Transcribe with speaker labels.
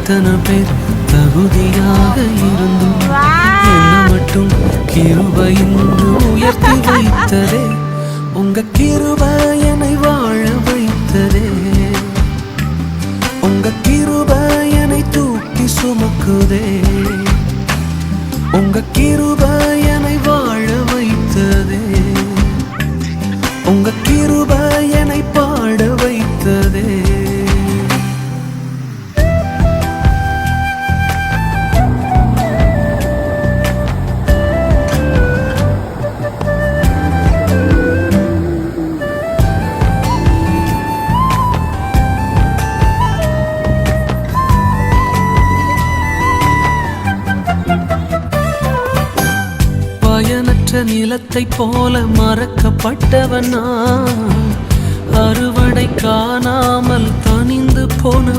Speaker 1: எத்தனை பேர் தகுதியாக இருந்தும் என்ன மட்டும் கிருபை இன்று உயர்த்தி வைத்ததே. உங்க கிருபை என்னை வாழ வைத்ததே. உங்க கிருபை என்னை தூக்கி சுமக்குதே. உங்க கிருபை என்னை வாழ வைத்ததே. உங்க கிருபை என்னை பாட வைத்ததே. பயனற்ற நிலத்தை போல மறக்கப்பட்டவன் நான், அறுவடை காணாமல் தனிந்து போன